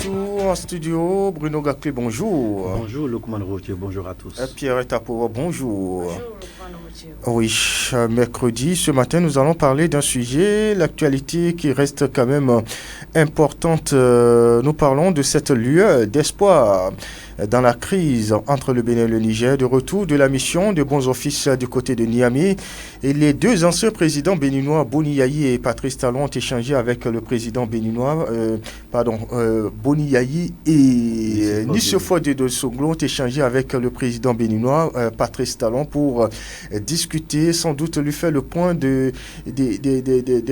retour en studio. Bruno Gaclé, bonjour. Bonjour Lukman Routier, bonjour à tous. Pierre Tapoura, bonjour. Bonjour Lukman Routier. Oui, mercredi, ce matin, nous allons parler d'un sujet, l'actualité qui reste quand même importante. Nous parlons de cette lueur d'espoir dans la crise entre le Bénin et le Niger, de retour de la mission de bons offices du côté de Niamey. Et les deux anciens présidents béninois, Boni Yayi et Patrice Talon, ont échangé avec le président béninois, Boni Yayi et Nicéphore de Soglo ont échangé avec le président béninois, Patrice Talon, pour discuter, sans doute lui faire le point des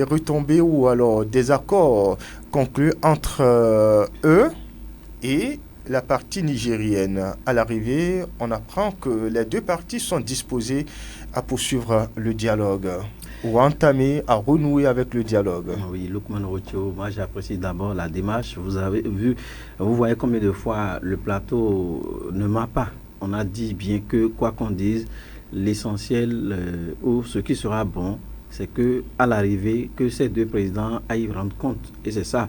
retombées ou alors des accords conclus entre eux et la partie nigérienne. À l'arrivée, on apprend que les deux parties sont disposées à poursuivre le dialogue ou à entamer, à renouer avec le dialogue. Oui, Lukman Rocho, moi j'apprécie d'abord la démarche. Vous avez vu, vous voyez combien de fois le plateau ne ment pas. On a dit bien que, quoi qu'on dise, l'essentiel ou ce qui sera bon, c'est que à l'arrivée, que ces deux présidents aillent rendre compte. Et c'est ça.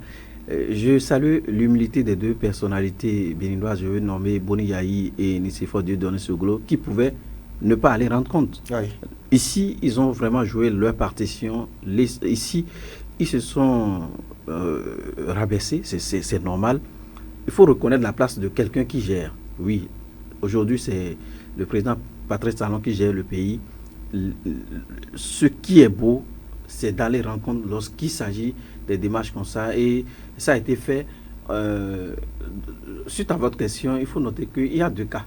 Je salue l'humilité des deux personnalités béninoises, je veux nommer Boni Yayi et Nicéphore de Soglo, qui pouvaient ne pas aller rendre compte. Oui. Ici, ils ont vraiment joué leur partition. Ici, ils se sont rabaissés, c'est normal. Il faut reconnaître la place de quelqu'un qui gère. Oui, aujourd'hui, c'est le président Patrice Talon qui gère le pays. Ce qui est beau, c'est d'aller rendre compte lorsqu'il s'agit des démarches comme ça. Et ça a été fait. Suite à votre question, il faut noter qu'il y a deux cas.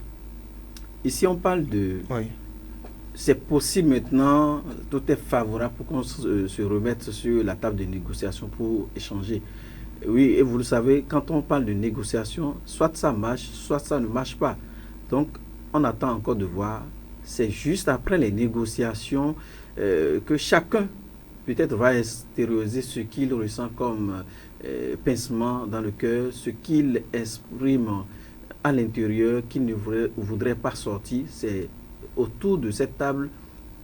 Ici, on parle de... Oui. C'est possible maintenant, tout est favorable pour qu'on se remette sur la table de négociation pour échanger. Oui, et vous le savez, quand on parle de négociation, soit ça marche, soit ça ne marche pas. Donc, on attend encore de voir. C'est juste après les négociations que chacun peut-être va extérioriser ce qu'il ressent comme pincement dans le cœur, ce qu'il exprime à l'intérieur, qu'il ne voudrait pas sortir. C'est autour de cette table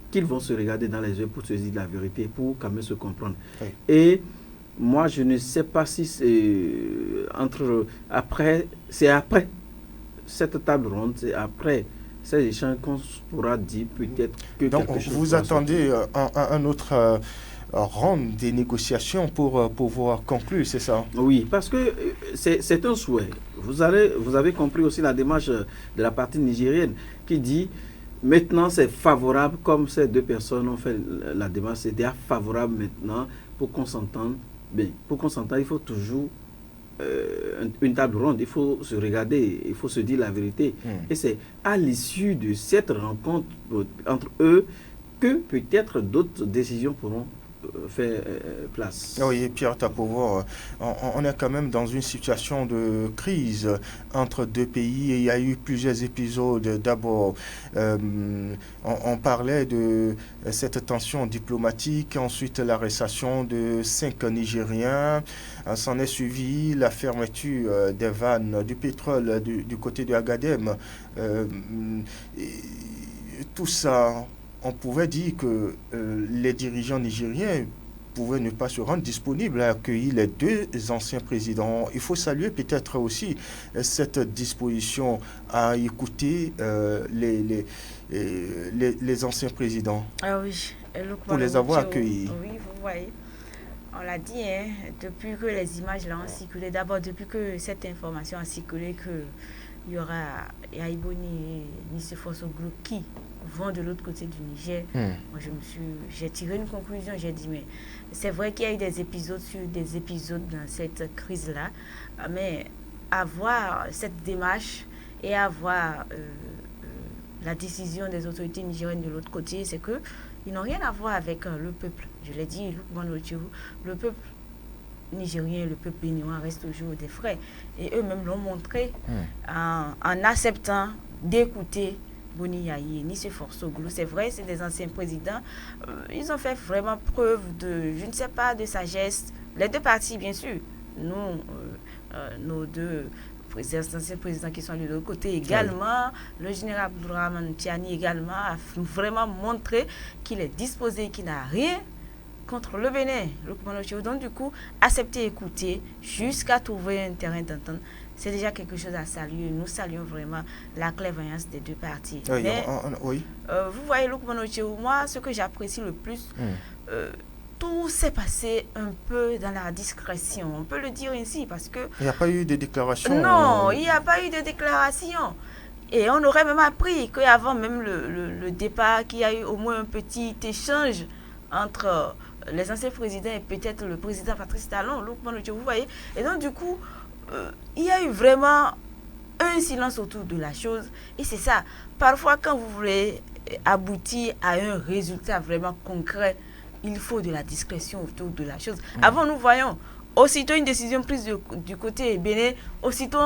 qu'ils vont se regarder dans les yeux pour se dire la vérité, pour quand même se comprendre. Oui. Et moi, je ne sais pas si c'est après cette table ronde, c'est après ces échanges qu'on pourra dire peut-être que donc vous attendez un autre ronde des négociations pour pouvoir conclure, c'est ça? Oui, parce que c'est un souhait. Vous avez compris aussi la démarche de la partie nigérienne qui dit maintenant c'est favorable, comme ces deux personnes ont fait la démarche, c'est déjà favorable maintenant pour qu'on s'entende. Bien, pour qu'on s'entende, il faut toujours une table ronde, il faut se regarder, il faut se dire la vérité. Et c'est à l'issue de cette rencontre entre eux que peut-être d'autres décisions pourront faire place. Oui, Pierre Tapoura, on est quand même dans une situation de crise entre deux pays et il y a eu plusieurs épisodes. D'abord, on parlait de cette tension diplomatique, ensuite l'arrestation de 5 Nigériens, s'en est suivi la fermeture des vannes du pétrole du côté de Agadem. Tout ça, on pouvait dire que les dirigeants nigériens pouvaient ne pas se rendre disponibles à accueillir les deux anciens présidents. Il faut saluer peut-être aussi cette disposition à écouter les anciens présidents. Ah oui, pour les avoir accueillis. Oui, vous voyez. On l'a dit, hein, depuis que les images là ont circulé, d'abord depuis que cette information a circulé qu'il y aura Yaïboni et Nicéphore Soglo qui vont de l'autre côté du Niger. Moi, j'ai tiré une conclusion. J'ai dit, mais c'est vrai qu'il y a eu des épisodes sur des épisodes dans cette crise-là, mais avoir cette démarche et avoir la décision des autorités nigériennes de l'autre côté, c'est que ils n'ont rien à voir avec le peuple. Je l'ai dit, le peuple nigérien et le peuple béninois restent toujours des frères. Et eux-mêmes l'ont montré en acceptant d'écouter Boni Yayi et Nicéphore Soglo. C'est vrai, c'est des anciens présidents. Ils ont fait vraiment preuve de, je ne sais pas, de sagesse. Les deux parties, bien sûr. Nous, nos deux anciens présidents qui sont de l'autre côté également. Oui. Le général Abdourahmane Tiani également a vraiment montré qu'il est disposé, qu'il n'a rien contre le Bénin. Donc du coup, accepter, écouter, jusqu'à trouver un terrain d'entente, c'est déjà quelque chose à saluer. Nous saluons vraiment la clairvoyance des deux parties. Oui, Mais, oui. Vous voyez, Lukman Ocheou, moi, ce que j'apprécie le plus, tout s'est passé un peu dans la discrétion. On peut le dire ainsi parce que... Il n'y a pas eu de déclaration. Non, il n'y a pas eu de déclaration. Et on aurait même appris qu'avant même le départ, qu'il y a eu au moins un petit échange entre les anciens présidents et peut-être le président Patrice Talon, vous voyez. Et donc, du coup, il y a eu vraiment un silence autour de la chose. Et c'est ça. Parfois, quand vous voulez aboutir à un résultat vraiment concret, il faut de la discrétion autour de la chose. Avant, nous voyons aussitôt une décision prise du côté Bénin, aussitôt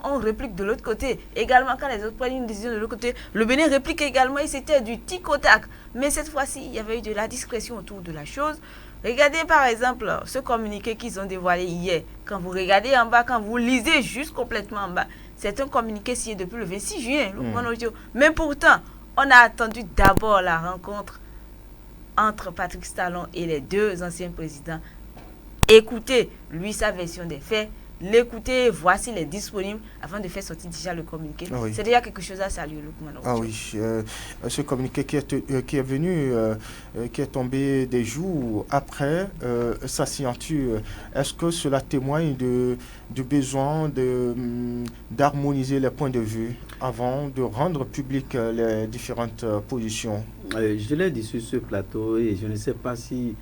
on réplique de l'autre côté. Également, quand les autres prennent une décision de l'autre côté, le Bénin réplique également et c'était du tic au tac. Mais cette fois-ci, il y avait eu de la discrétion autour de la chose. Regardez par exemple ce communiqué qu'ils ont dévoilé hier. Quand vous regardez en bas, quand vous lisez juste complètement en bas, c'est un communiqué signé depuis le 26 juin. Mais pourtant, on a attendu d'abord la rencontre entre Patrice Talon et les deux anciens présidents. Écoutez, lui, sa version des faits, l'écouter, voir s'il est disponible avant de faire sortir déjà le communiqué. Oui. C'est déjà quelque chose à saluer, Lukman. Ah oui, ce communiqué qui est venu, qui est tombé des jours après sa signature, est-ce que cela témoigne du besoin d'harmoniser les points de vue avant de rendre publiques les différentes positions? Je l'ai dit sur ce plateau et je ne sais pas si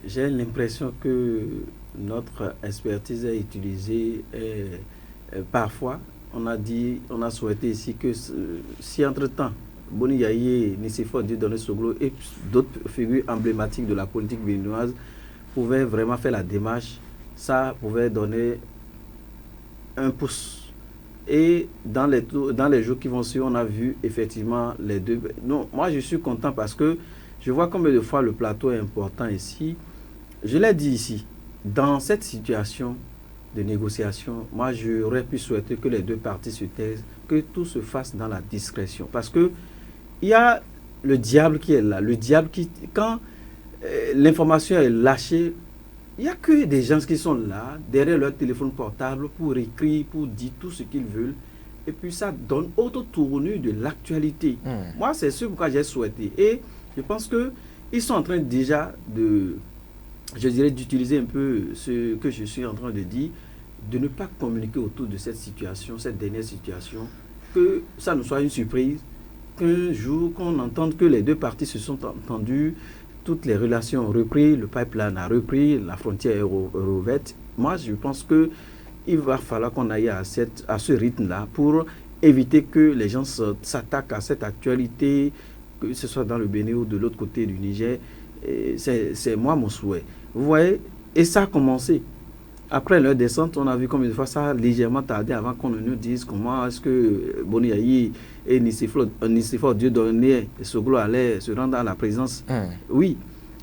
j'ai l'impression que notre expertise est utilisée parfois. On a souhaité ici que si entre-temps, Boni Yaye, Nicéphore Dieudonné Soglo et d'autres figures emblématiques de la politique béninoise pouvaient vraiment faire la démarche, ça pouvait donner un pouce. Et dans les jours qui vont suivre, on a vu effectivement les deux. Non, moi je suis content parce que je vois combien de fois le plateau est important ici. Je l'ai dit ici, dans cette situation de négociation, moi j'aurais pu souhaiter que les deux parties se taisent, que tout se fasse dans la discrétion. Parce que il y a le diable qui est là. Le diable qui, quand l'information est lâchée, il n'y a que des gens qui sont là, derrière leur téléphone portable, pour écrire, pour dire tout ce qu'ils veulent. Et puis ça donne autre tournure de l'actualité. Moi, c'est ce pourquoi j'ai souhaité. Et je pense qu'ils sont en train déjà d'utiliser un peu ce que je suis en train de dire, de ne pas communiquer autour de cette situation, cette dernière situation, que ça ne soit une surprise, qu'un jour, qu'on entende que les deux parties se sont entendues, toutes les relations ont repris, le pipeline a repris, la frontière est rouverte. Moi, je pense qu'il va falloir qu'on aille à ce rythme-là pour éviter que les gens s'attaquent à cette actualité, que ce soit dans le Bénin ou de l'autre côté du Niger. C'est moi mon souhait. Vous voyez, et ça a commencé. Après leur descente, on a vu combien de fois ça a légèrement tardé avant qu'on nous dise comment est-ce que Boni Yaye et Nicéphore Dieudonné Soglo allaient se rendre à la présidence. Oui,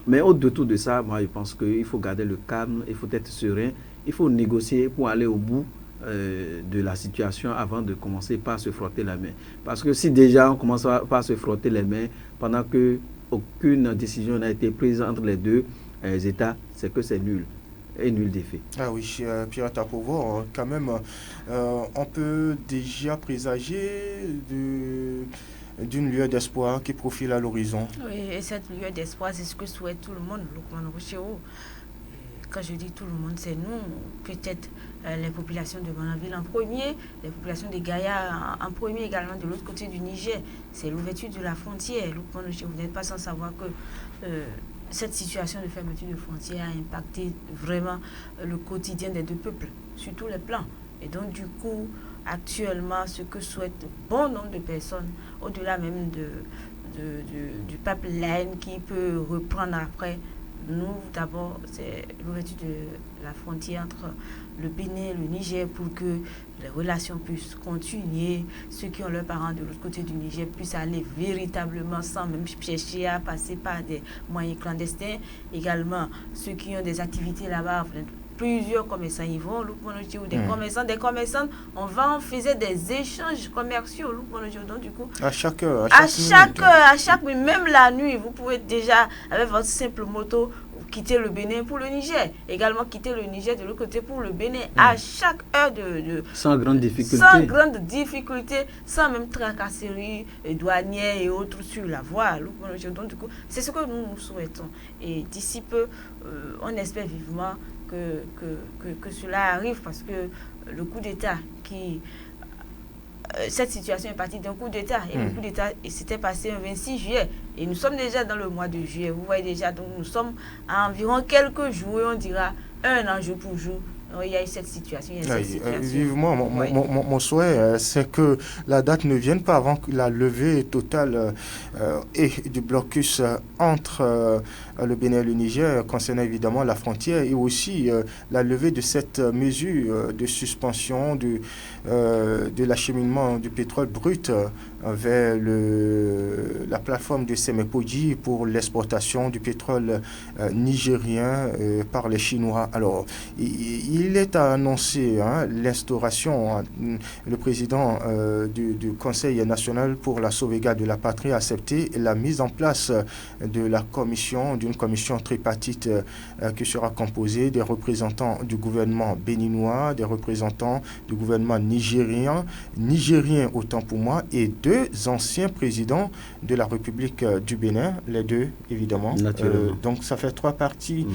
mais au-dessous de ça, moi je pense qu'il faut garder le calme, il faut être serein, il faut négocier pour aller au bout de la situation avant de commencer par se frotter la main. Parce que si déjà on commence par se frotter les mains pendant qu'aucune décision n'a été prise entre les deux États, c'est que c'est nul. Et nul d'effet. Ah oui, Pierre Tapovo, quand même, on peut déjà présager d'une lueur d'espoir qui profile à l'horizon. Oui, et cette lueur d'espoir, c'est ce que souhaite tout le monde, Lukman Ocheou. Quand je dis tout le monde, c'est nous, peut-être les populations de Bonaville en premier, les populations des Gaïa en premier également de l'autre côté du Niger. C'est l'ouverture de la frontière. Lukman Ocheou, vous n'êtes pas sans savoir que cette situation de fermeture de frontières a impacté vraiment le quotidien des deux peuples, sur tous les plans. Et donc, du coup, actuellement, ce que souhaite bon nombre de personnes, au-delà même du peuple laine qui peut reprendre après, nous, d'abord, c'est l'ouverture de la frontière entre le Bénin et le Niger pour que les relations puissent continuer. Ceux qui ont leurs parents de l'autre côté du Niger puissent aller véritablement sans même chercher à passer par des moyens clandestins. Également, ceux qui ont des activités là-bas, plusieurs commerçants y vont, des commerçants, on faisait des échanges commerciaux, donc du coup, à chaque heure, même la nuit, vous pouvez déjà, avec votre simple moto, quitter le Bénin pour le Niger, également quitter le Niger de l'autre côté pour le Bénin, à chaque heure sans grande difficulté. Sans grande difficulté, sans même tracasserie douanière et autres sur la voie. Donc du coup, c'est ce que nous souhaitons. Et d'ici peu, on espère vivement que cela arrive, parce que le coup d'État cette situation est partie d'un coup d'État, et le coup d'État s'était passé le 26 juillet, et nous sommes déjà dans le mois de juillet, vous voyez déjà, donc nous sommes à environ quelques jours, on dira un an jour pour jour. Il y a eu cette situation. Vivement, mon souhait, c'est que la date ne vienne pas avant la levée totale et du blocus entre le Bénin et le Niger, concernant évidemment la frontière, et aussi la levée de cette mesure de suspension de l'acheminement du pétrole brut vers la plateforme de Semepoji pour l'exportation du pétrole nigérien par les Chinois. Alors, il est annoncé l'instauration, le président du Conseil national pour la sauvegarde de la patrie a accepté la mise en place d'une commission tripartite qui sera composée des représentants du gouvernement béninois, des représentants du gouvernement nigérien autant pour moi, et deux anciens présidents de la République du Bénin, les deux évidemment. Donc ça fait 3 parties.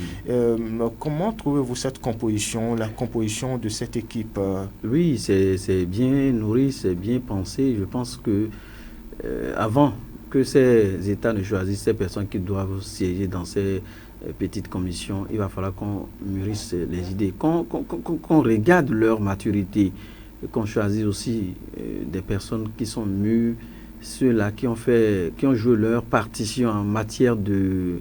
Comment trouvez-vous cette composition, la composition de cette équipe? Oui, c'est bien nourri, c'est bien pensé. Je pense que avant que ces États ne choisissent ces personnes qui doivent siéger dans ces petites commissions, il va falloir qu'on mûrisse les idées, qu'on regarde leur maturité, qu'on choisisse aussi des personnes qui sont mûres, ceux-là qui ont joué leur partition en matière de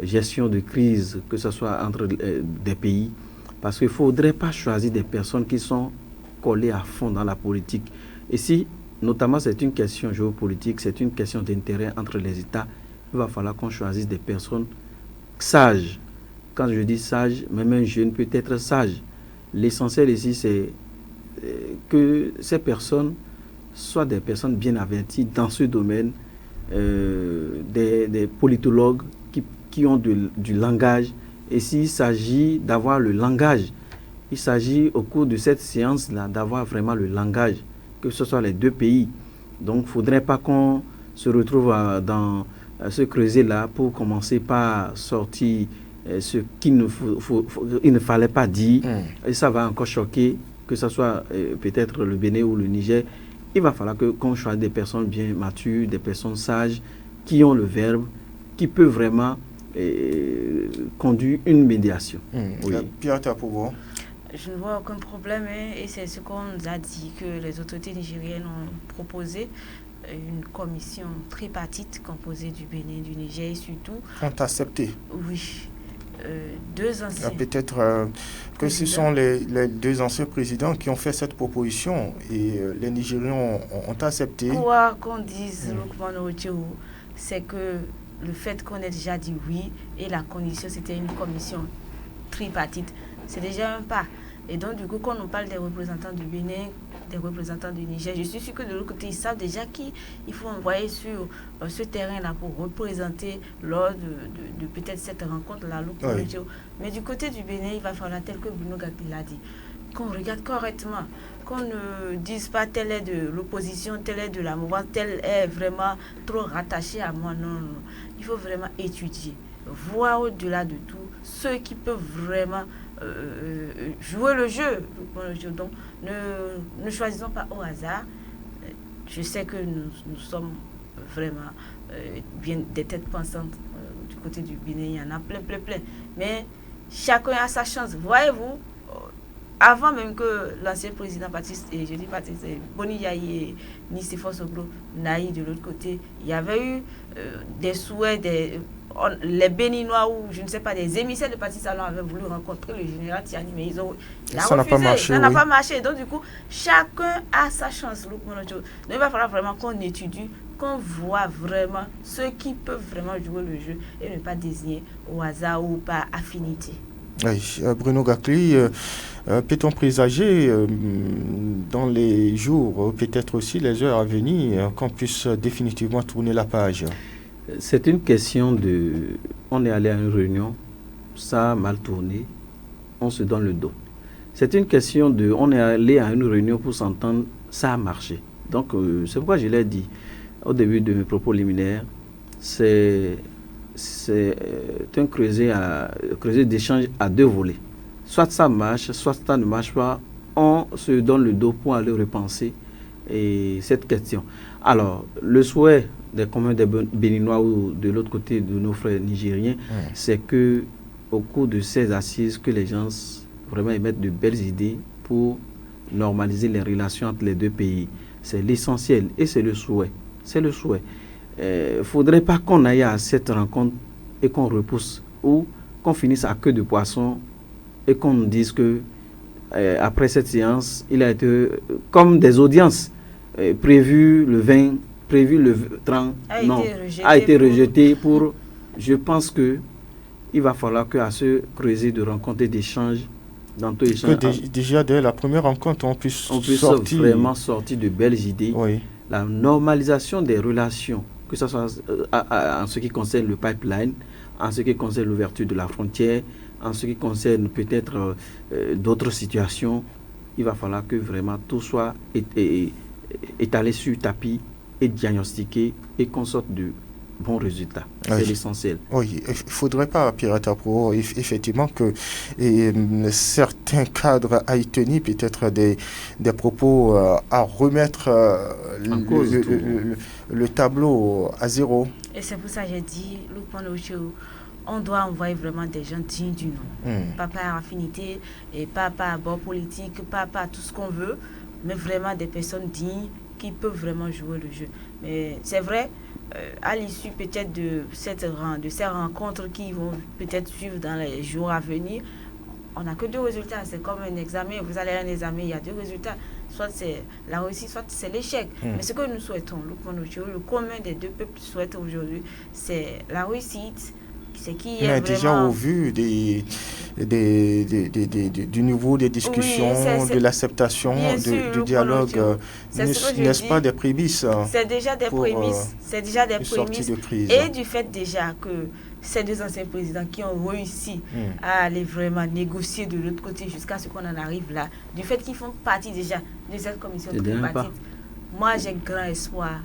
gestion de crise, que ce soit entre des pays, parce qu'il ne faudrait pas choisir des personnes qui sont collées à fond dans la politique. Et si, notamment, c'est une question géopolitique, c'est une question d'intérêt entre les États, il va falloir qu'on choisisse des personnes sages. Quand je dis sage, même un jeune peut être sage. L'essentiel ici, c'est que ces personnes soient des personnes bien averties dans ce domaine, des politologues qui ont du langage. Et s'il s'agit d'avoir le langage, il s'agit au cours de cette séance-là d'avoir vraiment le langage, que ce soit les deux pays. Donc, il ne faudrait pas qu'on se retrouve dans ce creuset-là pour commencer par sortir ce qu'il ne fallait pas dire. Et ça va encore choquer, que ce soit peut-être le Bénin ou le Niger. Il va falloir qu'on choisisse des personnes bien matures, des personnes sages, qui ont le verbe, qui peuvent vraiment conduire une médiation. Oui. Pierre, tu as pour vous? Je ne vois aucun problème, et c'est ce qu'on nous a dit, que les autorités nigériennes ont proposé une commission tripartite composée du Bénin, du Niger et surtout... Ont accepté? Oui. 2 anciens... Peut-être que ce sont les 2 anciens présidents qui ont fait cette proposition, et les Nigériens ont accepté. Quoi qu'on dise, c'est que le fait qu'on ait déjà dit oui, et la condition c'était une commission tripartite, c'est déjà un pas. Et donc du coup, quand on parle des représentants du Bénin, des représentants du Niger, je suis sûr que de l'autre côté, ils savent déjà qui il faut envoyer sur ce terrain-là pour représenter lors de peut-être cette rencontre-là. Oui. Mais du côté du Bénin, il va falloir, tel que Bruno Gakli l'a dit, qu'on regarde correctement, qu'on ne dise pas tel est de l'opposition, tel est de la mouvance, tel est vraiment trop rattaché à moi. Non. Il faut vraiment étudier, voir au-delà de tout ceux qui peuvent vraiment jouer le jeu. Donc, ne choisissons pas au hasard. Je sais que nous sommes vraiment bien des têtes pensantes du côté du Bénin. Il y en a plein. Mais chacun a sa chance. Voyez-vous, avant même que l'ancien président Baptiste, et je dis Baptiste, Boni Yayi et Nicéphore Soglo n'aillent de l'autre côté, il y avait eu des souhaits, les Béninois ou je ne sais pas, des émissaires de Patrice Talon avaient voulu rencontrer le général Tiani, mais il a refusé. N'a pas marché. Donc du coup, chacun a sa chance. Donc il va falloir vraiment qu'on étudie, qu'on voit vraiment ceux qui peuvent vraiment jouer le jeu et ne pas désigner au hasard ou par affinité. Oui, Bruno Gakli, peut-on présager dans les jours, peut-être aussi les heures à venir, qu'on puisse définitivement tourner la page? C'est une question de... On est allé à une réunion ça a mal tourné, on se donne le dos. C'est une question de, on est allé à une réunion pour s'entendre, ça a marché. Donc, c'est pourquoi je l'ai dit au début de mes propos liminaires, c'est un creuset d'échange à deux volets. Soit ça marche, soit ça ne marche pas, on se donne le dos pour aller repenser cette question. Alors, le souhait des communs des Béninois ou de l'autre côté de nos frères nigériens, c'est que au cours de ces assises, que les gens vraiment émettent de belles idées pour normaliser les relations entre les deux pays. C'est l'essentiel et c'est le souhait. C'est le souhait. Il ne faudrait pas qu'on aille à cette rencontre et qu'on repousse ou qu'on finisse à queue de poisson et qu'on nous dise que après cette séance, il a été comme des audiences prévues le 20, prévues le 30, a été rejeté pour... Je pense que il va falloir qu'à ce creuset de rencontres et d'échanges, déjà dès la première rencontre, on puisse vraiment sortir de belles idées. Oui. La normalisation des relations, que ce soit en ce qui concerne le pipeline, en ce qui concerne l'ouverture de la frontière, en ce qui concerne peut-être d'autres situations, il va falloir que vraiment tout soit étalé sur le tapis et diagnostiqué et qu'on sorte de bons résultats. C'est l'essentiel. Oui, il ne faudrait pas, Pierre Tapro, effectivement, que certains cadres aillent tenir peut-être des propos à remettre le tableau à zéro. Et c'est pour ça que j'ai dit, on doit envoyer vraiment des gens dignes du nom. Pas par affinité, et pas par bord politique, pas par tout ce qu'on veut, mais vraiment des personnes dignes qui peuvent vraiment jouer le jeu. Mais c'est vrai, à l'issue peut-être de ces rencontres qui vont peut-être suivre dans les jours à venir, on n'a que deux résultats. C'est comme un examen. Vous allez à un examen, il y a deux résultats. Soit c'est la réussite, soit c'est l'échec. Mais ce que nous souhaitons, le commun des deux peuples souhaite aujourd'hui, c'est la réussite. Mais déjà au vu du niveau des discussions, de l'acceptation, du dialogue, n'est-ce pas des prémices? C'est déjà des prémices. C'est déjà des prémices. De crise. Et du fait déjà que ces deux anciens présidents qui ont réussi à aller vraiment négocier de l'autre côté jusqu'à ce qu'on en arrive là, du fait qu'ils font partie déjà de cette commission tripartite, moi j'ai grand espoir,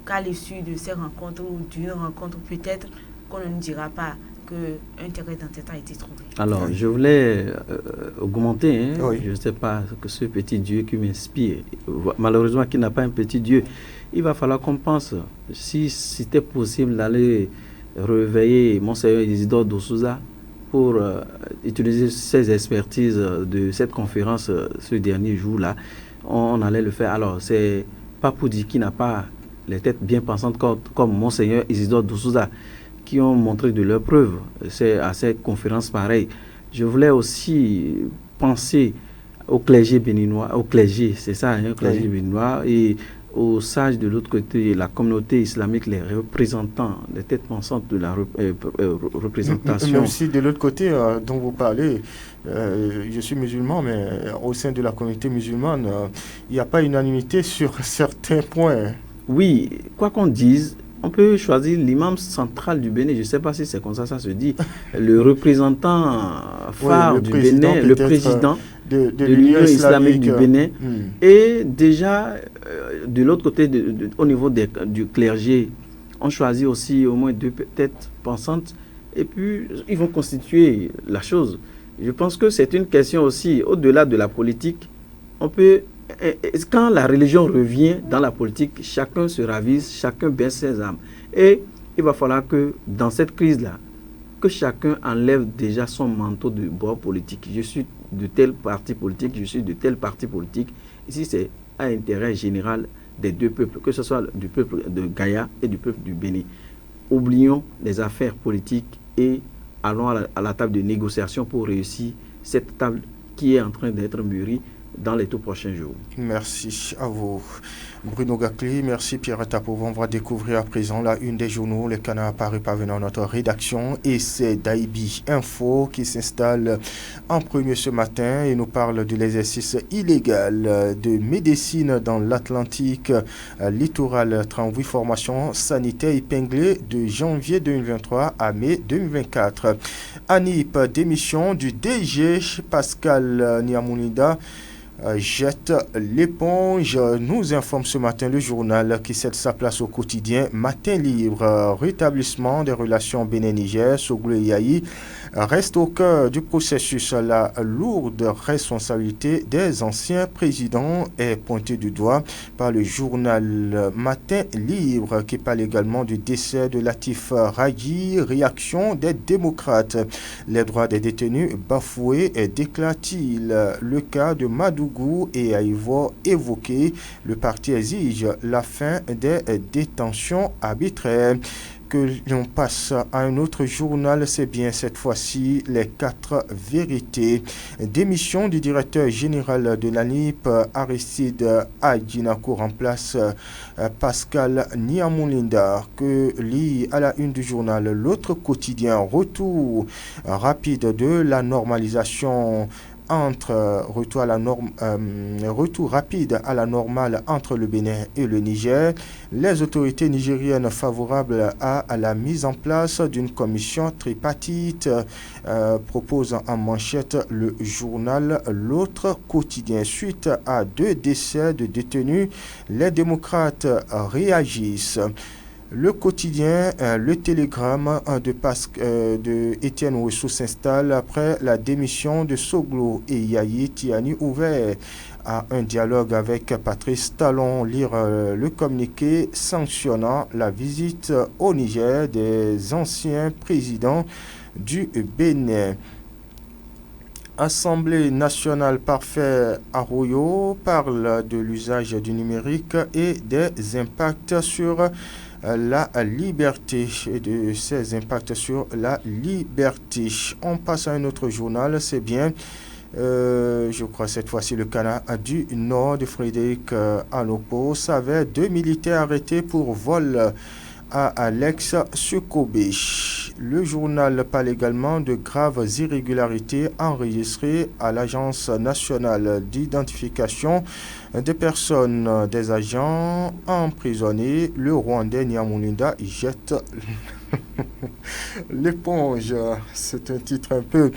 qu'à l'issue de ces rencontres ou d'une rencontre peut-être, qu'on ne dira pas qu'un terrain d'entente a été trouvé. Alors, je voulais augmenter, je ne sais pas, que ce petit Dieu qui m'inspire, malheureusement qui n'a pas un petit Dieu, il va falloir qu'on pense, si c'était possible d'aller réveiller Monseigneur Isidore Doussouza pour utiliser ses expertises de cette conférence ce dernier jour-là, on allait le faire. Alors, c'est pas pour dire qu'il n'a pas les têtes bien pensantes comme Monseigneur Isidore Doussouza, qui ont montré de leurs preuves à cette conférence pareille. Je voulais aussi penser au clergé béninois, au clergé, c'est ça, au clergé béninois, et aux sages de l'autre côté, la communauté islamique, les représentants, les têtes pensantes de la représentation. Mais aussi de l'autre côté dont vous parlez, je suis musulman, mais au sein de la communauté musulmane, il n'y a pas unanimité sur certains points. Oui, quoi qu'on dise, on peut choisir l'imam central du Bénin, je ne sais pas si c'est comme ça se dit, le représentant phare du Bénin, le président de l'Union islamique du Bénin. Et déjà, de l'autre côté, au niveau du clergé, on choisit aussi au moins deux têtes pensantes et puis ils vont constituer la chose. Je pense que c'est une question aussi, au-delà de la politique, on peut... Quand la religion revient dans la politique, chacun se ravise, chacun baisse ses armes. Et il va falloir que dans cette crise-là, que chacun enlève déjà son manteau de bord politique. Je suis de tel parti politique, je suis de tel parti politique. Ici, c'est à l'intérêt général des deux peuples, que ce soit du peuple de Gaïa et du peuple du Bénin. Oublions les affaires politiques et allons à la table de négociation pour réussir cette table qui est en train d'être mûrie dans les tout prochains jours. Merci à vous, Bruno Gakli. Merci, Pierre Tapovo. On va découvrir à présent la une des journaux. Le canard apparu parvenant à notre rédaction. Et c'est Daibi Info qui s'installe en premier ce matin et nous parle de l'exercice illégal de médecine dans l'Atlantique littoral. 38 formations sanitaires épinglées de janvier 2023 à mai 2024. ANIP, démission du DG Pascal Niamounida jette l'éponge, nous informe ce matin le journal qui cède sa place au quotidien Matin Libre. Rétablissement des relations Bénin-Niger, Soglou et Yahi reste au cœur du processus. La lourde responsabilité des anciens présidents est pointée du doigt par le journal Matin Libre qui parle également du décès de Latif Ragui. Réaction des démocrates. Les droits des détenus bafoués, déclare-t-il. Le cas de Madougou et Aïvo évoqué. Le parti exige la fin des détentions arbitraires. Que l'on passe à un autre journal, c'est bien cette fois-ci les 4 vérités. Démission du directeur général de l'ANIP, Aristide Adjinako remplace Pascal Niamoulinda, que lit à la une du journal l'autre quotidien. Retour rapide de la normalisation retour rapide à la normale entre le Bénin et le Niger. Les autorités nigériennes favorables à la mise en place d'une commission tripartite proposent en manchette le journal L'autre quotidien. Suite à 2 décès de détenus, les démocrates réagissent. Le quotidien, le télégramme de Étienne Ouessou s'installe après la démission de Soglou et Yahi Tiani, ouvert à un dialogue avec Patrice Talon. Lire le communiqué sanctionnant la visite au Niger des anciens présidents du Bénin. Assemblée nationale parfait Arroyo parle de l'usage du numérique et des impacts sur la liberté et de ses impacts sur la liberté. On passe à un autre journal, c'est bien, je crois cette fois-ci le Canard du Nord de Frédéric Anopo. Savait 2 militaires arrêtés pour vol à Alex Sukobé. Le journal parle également de graves irrégularités enregistrées à l'Agence nationale d'identification des personnes des agents emprisonnés. Le Rwandais Niamoulinda jette l'éponge. C'est un titre un peu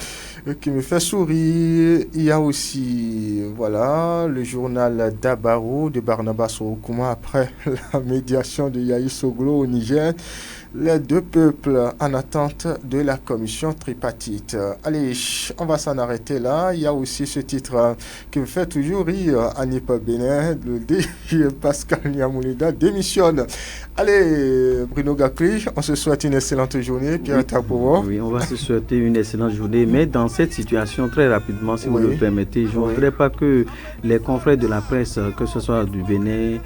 qui me fait sourire. Il y a aussi, voilà, le journal Dabarou de Barnabas Oukouma après la médiation de Yahi Soglo au Niger. Les 2 peuples en attente de la commission tripartite. Allez, on va s'en arrêter là. Il y a aussi ce titre qui me fait toujours rire. ANIP Bénin, le DG Pascal Niamounida démissionne. Allez, Bruno Gakli, on se souhaite une excellente journée. Pierre Tapovo. Oui, on va se souhaiter une excellente journée. Mais dans cette situation, très rapidement, si vous le permettez, je ne voudrais pas que les confrères de la presse, que ce soit du Bénin,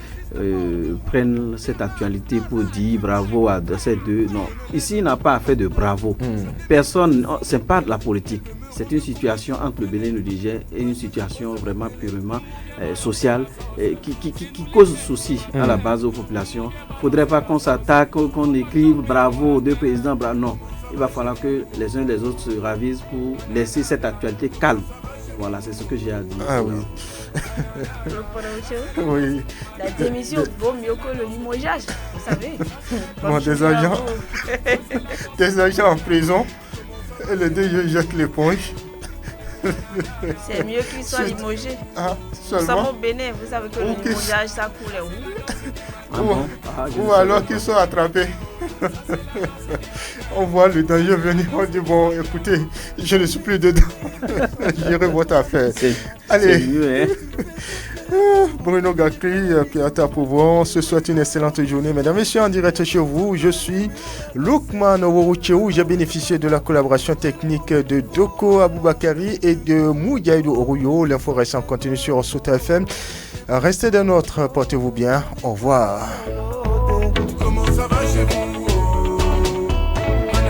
prennent cette actualité pour dire bravo à ces 2. Non, ici, il n'a pas à faire de bravo. Personne, ce n'est pas de la politique. C'est une situation entre le Bénin et le Niger et une situation vraiment purement sociale qui cause souci à la base aux populations. Il ne faudrait pas qu'on s'attaque, qu'on écrive bravo aux 2 présidents. Non, il va falloir que les uns et les autres se ravisent pour laisser cette actualité calme. Voilà, c'est ce que j'ai à dire. Ah oui. Oui. La démission vaut mieux que le limogeage, vous savez. Bon, des agents en prison, et les 2 jettent l'éponge. C'est mieux qu'ils soient limogés. Seulement. Nous sommes au Bénin, vous savez que le limogeage, ça coule. Ou alors qu'ils sont attrapés. On voit le danger venir, on dit bon, écoutez, je ne suis plus dedans. J'irai votre affaire. Allez. C'est mieux, Bruno Gakli, Pierre Tapovo, on se souhaite une excellente journée. Mesdames et messieurs, en direct chez vous, je suis Lukman Oworucheou. J'ai bénéficié de la collaboration technique de Doko Aboubakari et de Mouyaïdou Oruyo. L'info reste en continu sur Sota FM. Restez des nôtres, portez-vous bien. Au revoir. Comment ça va chez vous?